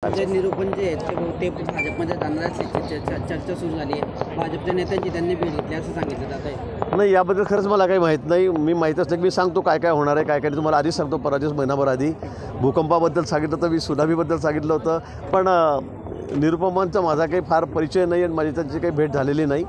जे निरूपण जे आहेत ते भाजपमध्ये जाणार असल्याची चर्चा सुरू झाली आहे। भाजपच्या नेत्यांची त्यांनी भेट घेतली असं सांगितलं जात आहे। नाही, याबद्दल खरंच मला काही माहीत नाही। मी माहीत असलं की मी सांगतो काय काय होणार आहे, काय काय तुम्हाला आधीच सांगतो। पराजय महिनाभर आधी भूकंपाबद्दल सांगितलं होतं, मी सुनामीबद्दल सांगितलं होतं, पण निरुपमांचा माझा काही फार परिचय नाही आणि माझी त्यांची काही भेट झालेली नाही।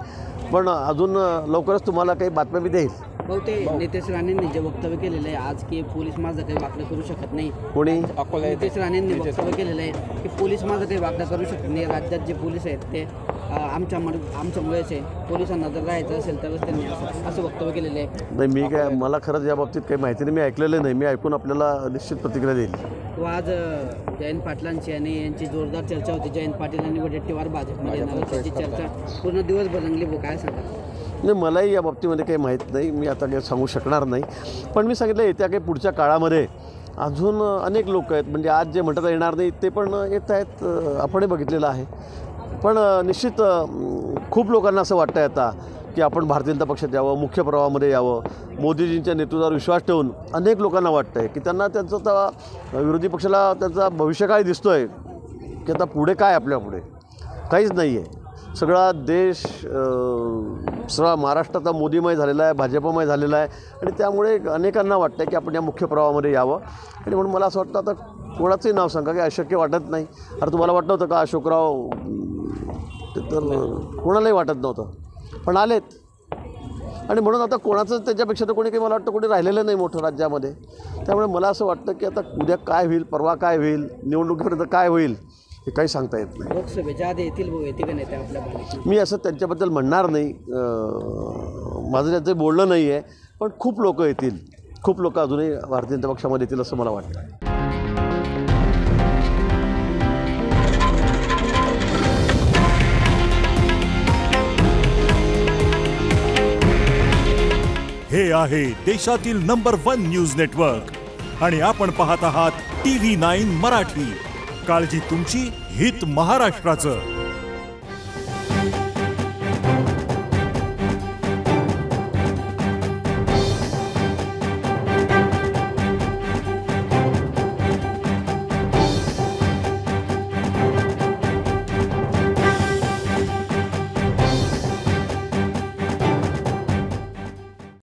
पण अजून लवकरच तुम्हाला काही बातम्या मी देईल। बहुतेक नितेश राणेंनी जे वक्तव्य केलेलं आहे आज की पोलीस माझं काही वाकडं करू शकत नाही, कोणी नितेश राणेंनी वक्तव्य केलेलं आहे की पोलीस माझं काही वाकडं करू शकत नाही। राज्यात जे पोलीस आहेत ते आमच्यामुळेच आहे, पोलिसांना जर राहायचं असेल तरच त्यांनी असं वक्तव्य केलेलं आहे। नाही, मी काय मला खरंच या बाबतीत काही माहिती नाही, मी ऐकलेलं नाही। मी ऐकून आपल्याला निश्चित प्रतिक्रिया देईल। तो आज जयंत पाटलांची आणि यांची जोरदार चर्चा होती। जयंत पाटील आणि वडेट्टीवार भाजपमध्ये येणार त्याची चर्चा पूर्ण दिवस बदलली, काय सांगा? नाही, मलाही या बाबतीमध्ये काही माहीत नाही, मी आता काही सांगू शकणार नाही। पण मी सांगितलं येत्या काही पुढच्या काळामध्ये अजून अनेक लोक आहेत, म्हणजे आज जे म्हणता येणार नाही ते पण येत आहेत, आपणही बघितलेलं आहे। पण निश्चित खूप लोकांना असं वाटतं आता की आपण भारतीय जनता पक्षात यावं, मुख्य प्रवाहामध्ये यावं। मोदीजींच्या नेतृत्वावर विश्वास ठेवून अनेक लोकांना वाटतं आहे की त्यांना त्यांचं आता विरोधी पक्षाला त्यांचा भविष्यकाळ दिसतो आहे की आता पुढे काय, आपल्या पुढे काहीच नाही आहे। सगळा देश सगळा महाराष्ट्राचा मोदीमय झालेला आहे, भाजपमय झालेला आहे आणि त्यामुळे अनेकांना वाटतं आहे की आपण या मुख्य प्रवाहामध्ये यावं। आणि म्हणून मला असं वाटतं आता कोणाचंही नाव सांगा की अशक्य वाटत नाही। अरे तुम्हाला वाटलं होतं का अशोकराव? तर कोणालाही वाटत नव्हतं, पण आलेत। आणि म्हणून आता कोणाचं त्याच्यापेक्षा तर कोणी काही मला वाटतं कोणी राहिलेलं नाही मोठं राज्यामध्ये। त्यामुळे मला असं वाटतं की आता उद्या काय होईल, परवा काय होईल, निवडणुकीपर्यंत काय होईल हे काही सांगता येत नाही। लोकसभेच्या आधी येतील येते का नाही ते आपल्या मी असं त्यांच्याबद्दल म्हणणार नाही, माझं त्यांचं बोलणं नाही आहे। पण खूप लोक येतील, खूप लोक अजूनही भारतीय जनता पक्षामध्ये येतील असं मला वाटतं। हे आहे देशातील नंबर 1 न्यूज नेटवर्क आणि आपण पाहत आहात TV9 मराठी। काळजी तुमची, हित महाराष्ट्राचं।